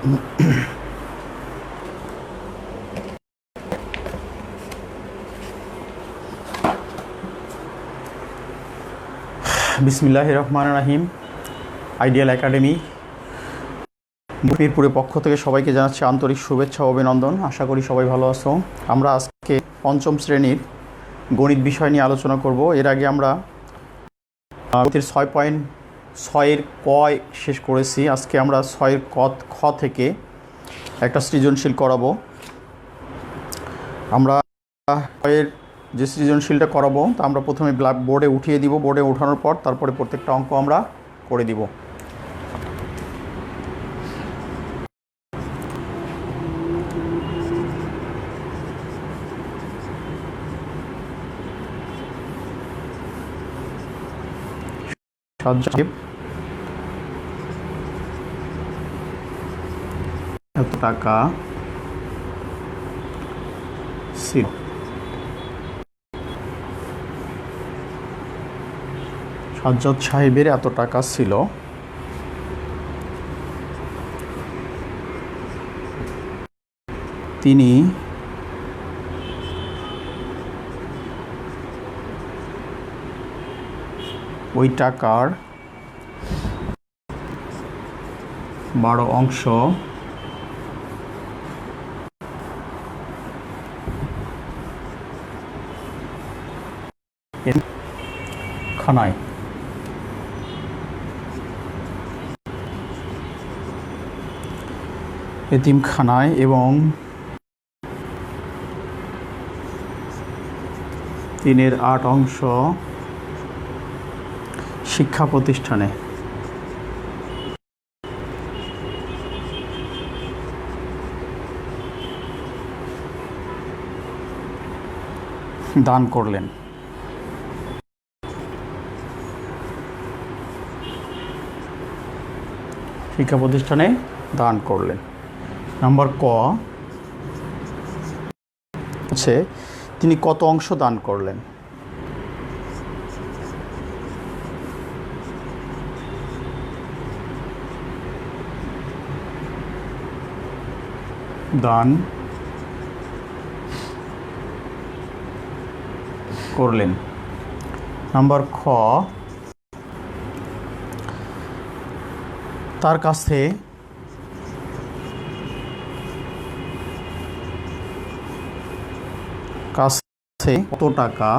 বিসমিল্লাহির রহমানির রহিম। Ideal academy মিরপুরের পক্ষ থেকে সবাইকে জানাচ্ছি আন্তরিক শুভেচ্ছা ও অভিনন্দন। আশা করি সবাই ভালো আছো। আমরা আজকে পঞ্চম শ্রেণীর গণিত বিষয় নিয়ে আলোচনা করব। এর আগে আমরা 6.6 ক শেষ করেছি। আজকে আমরা 6 খ থেকে একটা সৃজনশীল করাবো। আমরা এর যে সৃজনশীলটা করাবো তা আমরা প্রথমে বোর্ডে উঠিয়ে দিব। বোর্ডে ওঠানোর পর তারপরে প্রত্যেকটা অঙ্ক আমরা করে দিব। এত টাকা ছিল। সাজ্জাদ সাহেবের এত টাকা ছিল। তিনি ওই টাকার 12 অংশ খানায় এতিমখানায় এবং 3/8 অংশ শিক্ষা প্রতিষ্ঠানে দান করলেন। শিক্ষা প্রতিষ্ঠানে দান করলেন। নাম্বার ক হচ্ছে তিনি কত অংশ দান করলেন। দান করলেন। নাম্বার খ তার কাছে কত টাকা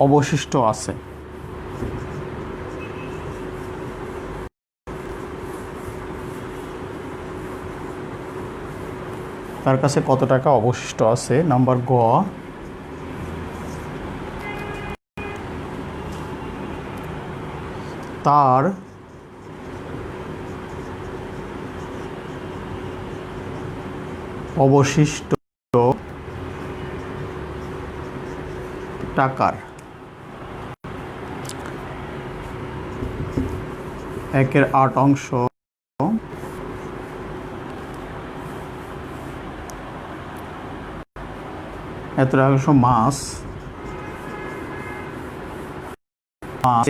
অবশিষ্ট আছে। তার কাছে কত টাকা অবশিষ্ট আছে। নাম্বার গ তার অবশিষ্ট টাকার 1/8 অংশ এত অংশ মাছ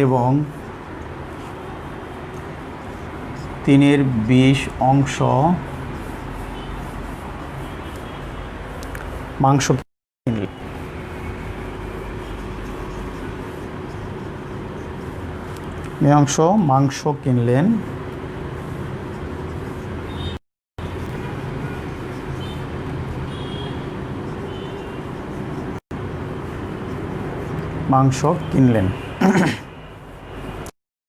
এবং 3/20 অংশ মাংস কিনলেন। মাংস কিনলেন। মাংস কিনলেন।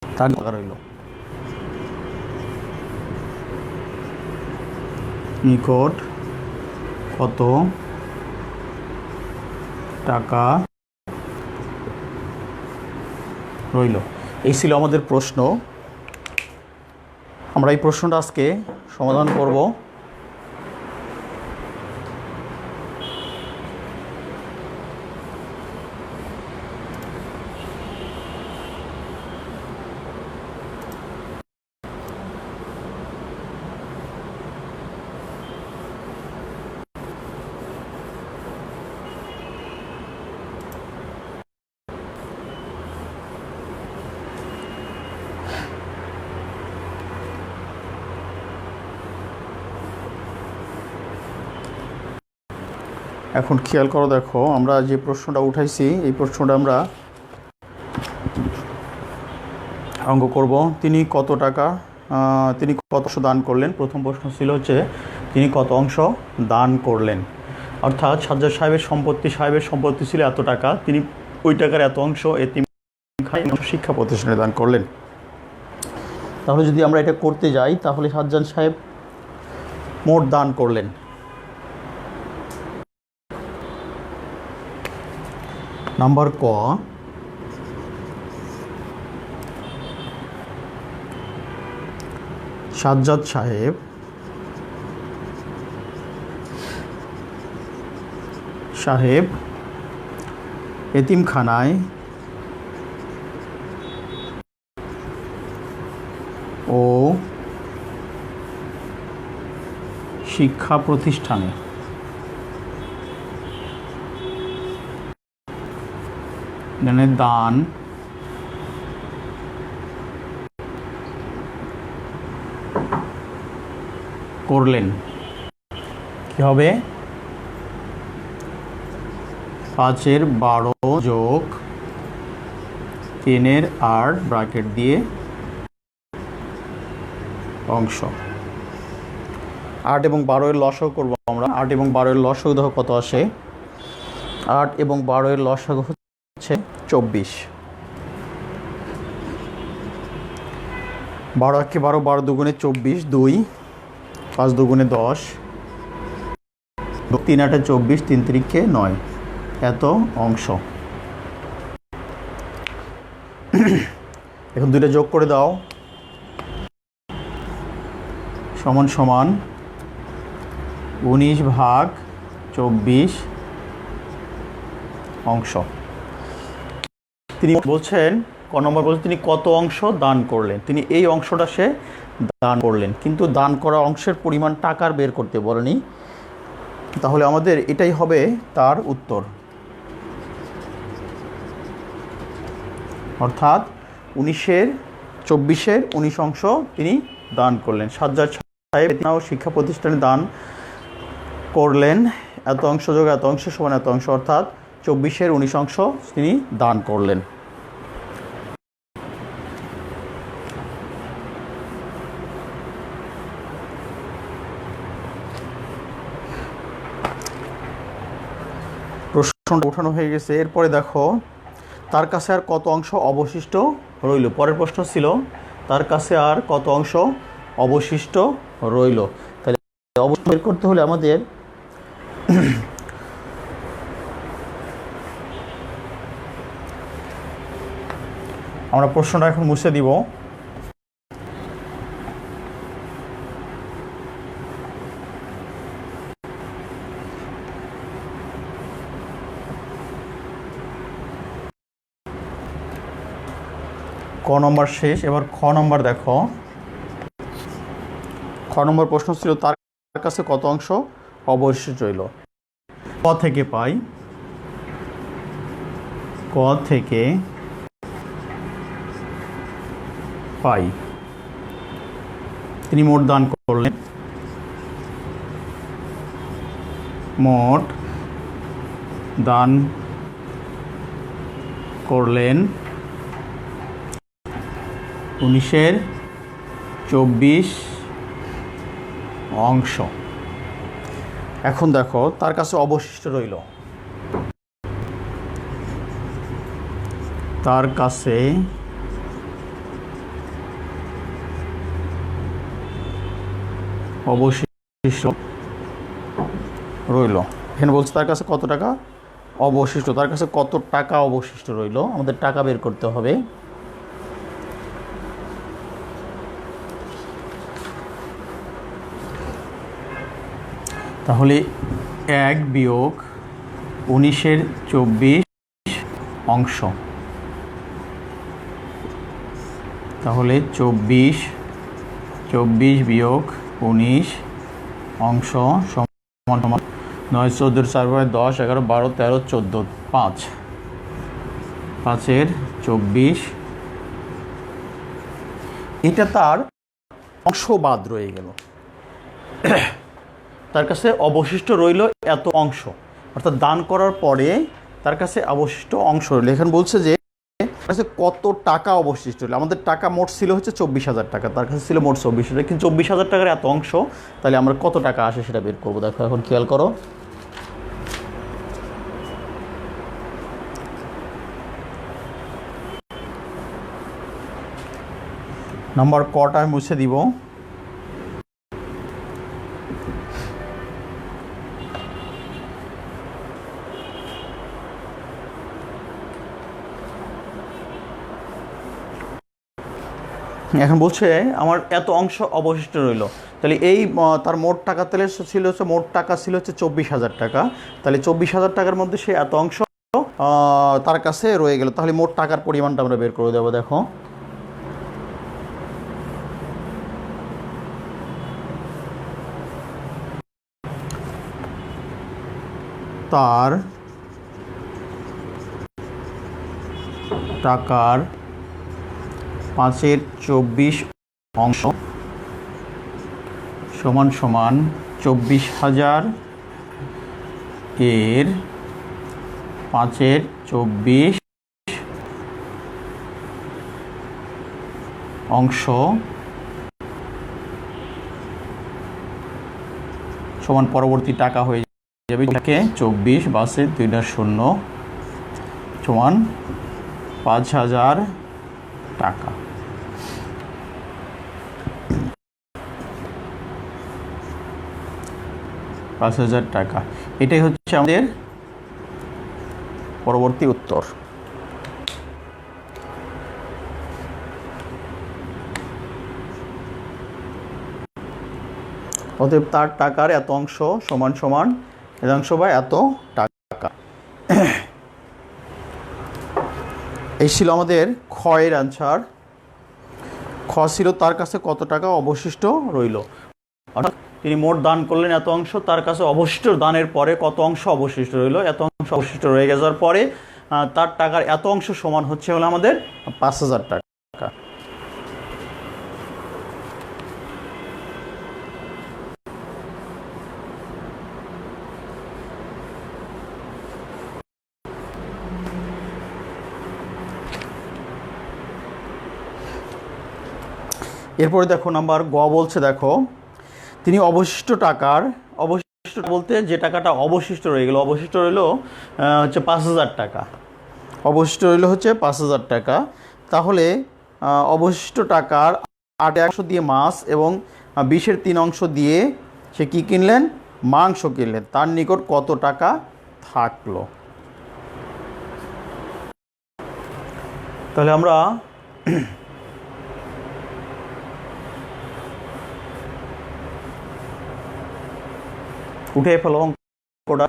তার রইল নিকট কত টাকা রইল। এই ছিল আমাদের প্রশ্ন। আমরা এই প্রশ্নটা আজকে সমাধান করব। এখন খেয়াল করো, দেখো আমরা যে প্রশ্নটা উঠাইছি এই প্রশ্নটা আমরা অঙ্ক করব। তিনি কত টাকা তিনি কত অংশ দান করলেন। প্রথম প্রশ্ন ছিল হচ্ছে তিনি কত অংশ দান করলেন, অর্থাৎ সাজ্জাদ সাহেবের সম্পত্তি ছিল এত টাকা, তিনি ওই টাকার এত অংশ শিক্ষা প্রতিষ্ঠানে দান করলেন। তাহলে যদি আমরা এটা করতে যাই তাহলে সাজ্জাদ সাহেব মোট দান করলেন, নাম্বার ক, সাজ্জাদ সাহেব এতিমখানায় ও শিক্ষা প্রতিষ্ঠানে দান করলেন। কি হবে? 5/12 যোগ 3/8 ব্র্যাকেট দিয়ে অংশ। 8 এবং 12 এর লসাগু করব আমরা। 8 এবং 12 এর লসাগু দেখো কত আসে। 8 এবং 12 এর লসাগু হচ্ছে 24। 12 × 12, 12 দুগুণে 24, 2, 5 দুগুণে 10, 3 8 24, 3 3 9, এত অংশ। এখন দুইটা যোগ করে দাও, সমান সমান 19/24 অংশ। তিনি বলছেন, ক নম্বর বলছেন তিনি কত অংশ দান করলেন। তিনি এই অংশটা সে দান করলেন, কিন্তু দান করা অংশের পরিমাণ টাকার বের করতে বলেনি। তাহলে আমাদের এটাই হবে তার উত্তর, অর্থাৎ 24-এর 19 অংশ তিনি দান করলেন। সাজ্জাদ সাহেব শিক্ষা প্রতিষ্ঠানে দান করলেন এত অংশ যোগ এত অংশ সমান এত অংশ, অর্থাৎ 24-এর 19 অংশ তিনি দান করলেন। প্রশ্নটা উঠানো হয়ে গেছে। এরপরে দেখো তার কাছে আর কত অংশ অবশিষ্ট রইল। পরের প্রশ্ন ছিল তার কাছে আর কত অংশ অবশিষ্ট রইল। তাহলে অবশ্যই বের করতে হলে আমাদের আমরা প্রশ্নটা এখন মুছে দিব। ক নম্বর শেষ, এবার খ নম্বর দেখো। খ নম্বর প্রশ্ন ছিল তার কাছে কত অংশ অবশিষ্ট রইল। ক থেকে পাই, ক থেকে পাই তিনি মোট দান করলেন, মোট দান করলেন 19/24 অংশ। এখন দেখো তার কাছে অবশিষ্ট রইল, তার কাছে অবশিষ্ট রইল। এখানে বলছে তার কাছে কত টাকা অবশিষ্ট, তার কাছে কত টাকা অবশিষ্ট রইল, আমাদের টাকা বের করতে হবে। তাহলে 1 বিয়োগ 19/24 অংশ, তাহলে 24 বিয়োগ 19 অংশ সমান 9 14 4 10 11 12 13 14 5, 5/24। এটা তার অংশ বাদ রয়ে গেল, তার কাছে অবশিষ্ট রইল এত অংশ। অর্থাৎ দান করার পরে তার কাছে অবশিষ্ট অংশ রইল। এখানে বলছে যে কাছে কত টাকা অবশিষ্ট রইল। আমাদের টাকা মোট ছিল হচ্ছে 24,000 টাকা, তার কাছে ছিল মোট 24,000, কিন্তু 24,000 টাকার এত অংশ, তাহলে আমরা কত টাকা আসে সেটা বের করবো। দেখো এখন খেয়াল করো, নাম্বার কটা আমি মুছে দিব। এখন বলছে আমার এত অংশ অবশিষ্ট রইল, তাহলে এই তার মোট টাকা তাহলে ছিল হচ্ছে, মোট টাকা ছিল হচ্ছে 24,000 টাকা, তাহলে 24,000 টাকার মধ্যে সে এত অংশ তার কাছে রয়ে গেল। তাহলে মোট টাকার পরিমাণটা আমরা বের করে দেবো। দেখো তার টাকার 5/24 অংশ সমান সমান 24,000 এর 5/24 অংশ সমান পরবর্তী টাকা হয়ে যাবে 24 বাসে 2 0 সমান 5,000 টাকা। টাকা, এটাই হচ্ছে আমাদের পরবর্তী উত্তর। অতএব তার টাকার এত অংশ সমান সমান এত অংশ বা এত টাকা। এই ছিল আমাদের ক্ষয়ের অ্যান্সার। খ ছিল তার কাছে কত টাকা অবশিষ্ট রইল, অর্থাৎ তিনি মোট দান করলেন এত অংশ, তার কাছে অবশিষ্ট দানের পরে কত অংশ অবশিষ্ট রইল, এত অংশ অবশিষ্ট রয়ে যাওয়ার পরে তার টাকার এত অংশ সমান হচ্ছে হলো আমাদের 5,000 টাকা। এরপরে দেখো নাম্বার গ বলছে, দেখো তিনি অবশিষ্ট টাকার, অবশিষ্ট বলতে যে টাকাটা অবশিষ্ট রয়ে গেল, অবশিষ্ট রইল হচ্ছে 5,000 টাকা, অবশিষ্ট রইল হচ্ছে 5,000 টাকা। তাহলে অবশিষ্ট টাকার 8 দিয়ে মাছ এবং 20/3 অংশ দিয়ে সে কি কিনলেন, মাংস কিনলেন, তার নিকট কত টাকা থাকলো। তাহলে আমরা উঠে ফেলো অঙ্কটা।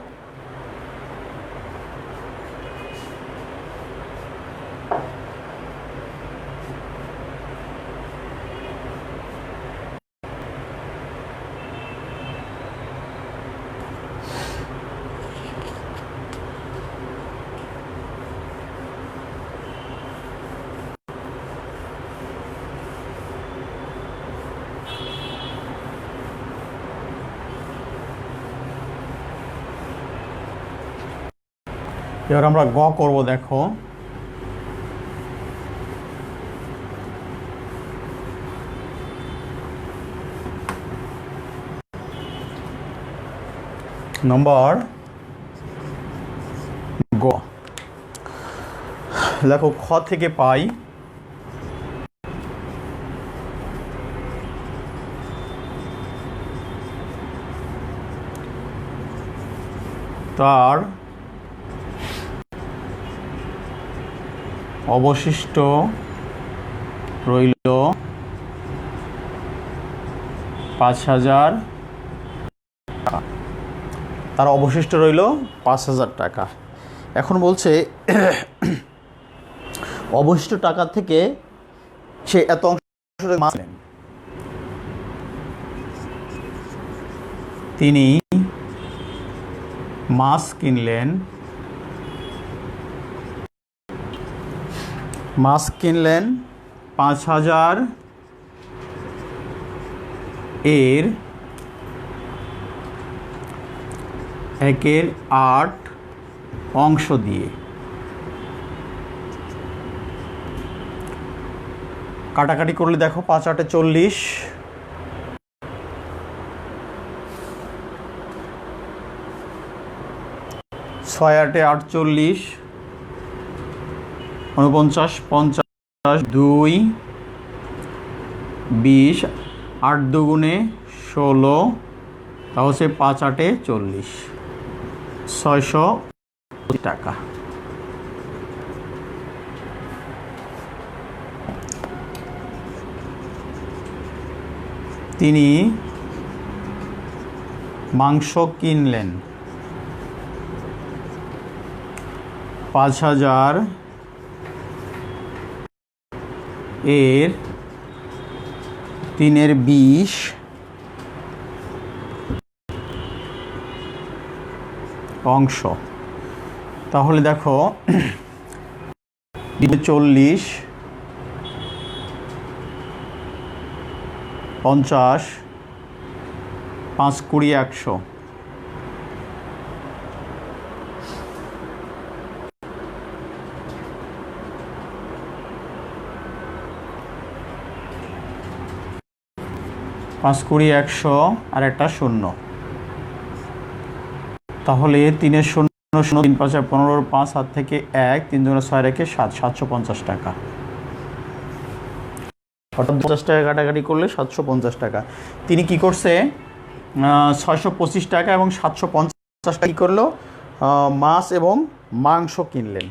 এবার আমরা গ করব। দেখো নম্বর গ, দেখো খ থেকে পাই তার অবশিষ্ট রইল 5,000 টাকা, তার অবশিষ্ট রইল 5,000 টাকা। এখন বলছে অবশিষ্ট টাকা থেকে সে এত অংশ মাছ নেন, তিনি মাছ কিনলেন, মাছ কিনলেন 5,000 এর একের 8 অংশ দিয়ে কাটাকাটি করলে দেখো 5 8 40, 6 8 48, 49 50, 2 20, 8 দুগুণে 16, তাহলে 5 8 40, 600 টাকা। তিনি মাংস কিনলেন 5000 এর 3 20 অংশ। তাহলে দেখো 40 50 5 20 100, পাঁচ 20 100 আর একটা শূন্য, তাহলে 3 0 0 3 5 15 5 হাত থেকে 1 3 2 6 রেখে 7 750 টাকা। অর্থাৎ 50 টাকা কাটাকাটি করলে 750 টাকা। তিনি কি করছে 625 টাকা এবং 750 টাকা কী করলো মাছ এবং মাংস কিনলেন।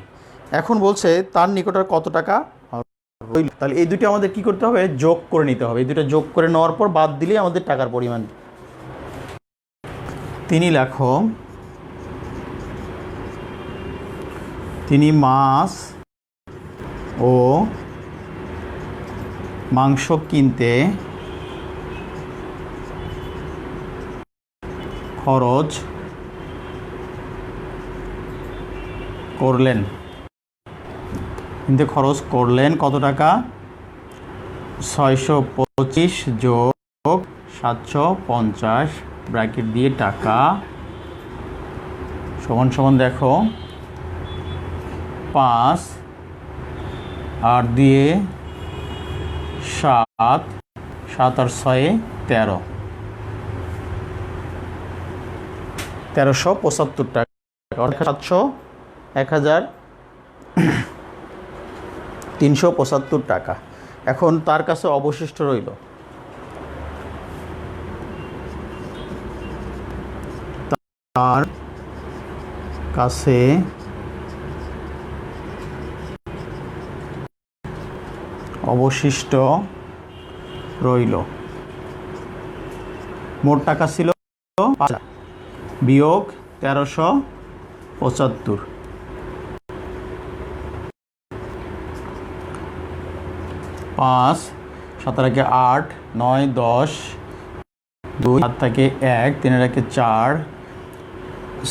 এখন বলছে তার নিকট আর কত টাকা রইল। তাহলে এই দুটো আমাদের কি করতে হবে, যোগ করে নিতে হবে। এই দুটো যোগ করে নেওয়ার পর বাদ দিলেই আমাদের টাকার পরিমাণ। তিনি লেখো তিনি মাছ ও মাংস কিনতে খরচ করলেন। কিনতে খরচ করলেন কত টাকা, 625 যোগ 750 ব্র্যাকেট দিয়ে টাকা সমান সমান দেখো 5 8 দিয়ে 7 7 আর 6 13, 1375 টাকা। 700 1375 টাকা। এখন তার কাছে অবশিষ্ট রইল তার কাছে অবশিষ্ট রইল মোট টাকা ছিল 5 বিয়োগ 1375, 5 7 থেকে 8 9 10, 2 হাত থেকে 1 3 রেখে 4,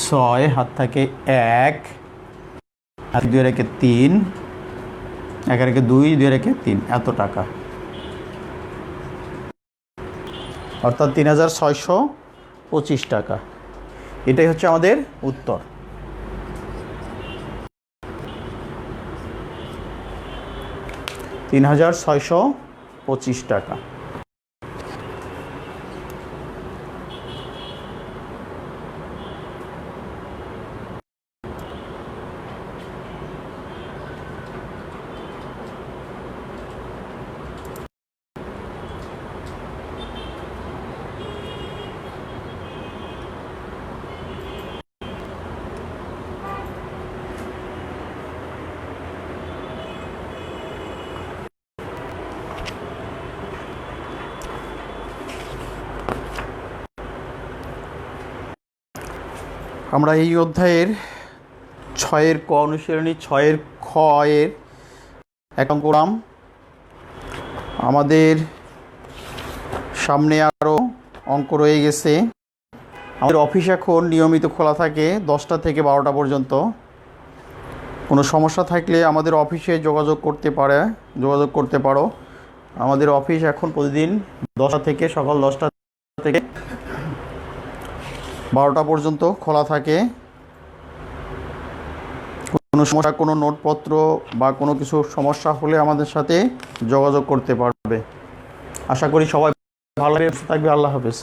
6 হাত থেকে 1 2 রেখে 3, 1 রেখে 2 2 রেখে 3, এত টাকা। অর্থাৎ 3625 টাকা। এটাই হচ্ছে আমাদের উত্তর। $3625 টাকা। আমরা এই অধ্যায়ের 6-এর ক অনুশীলনী 6-এর খ এর 1 অঙ্ক করলাম। আমাদের সামনে আরও অঙ্ক রয়ে গেছে। আমাদের অফিস এখন নিয়মিত খোলা থাকে 10টা থেকে 12টা পর্যন্ত। কোনো সমস্যা থাকলে আমাদের অফিসে যোগাযোগ করতে পারো। আমাদের অফিস এখন প্রতিদিন 10টা থেকে সকাল 10টা থেকে 12টা পর্যন্ত খোলা থাকে। কোনো সমস্যা, কোনো নোটপত্র বা কোনো কিছু সমস্যা হলে আমাদের সাথে যোগাযোগ করতে পারবে। আশা করি সবাই ভালো থাকবে। আল্লাহ হাফেজ।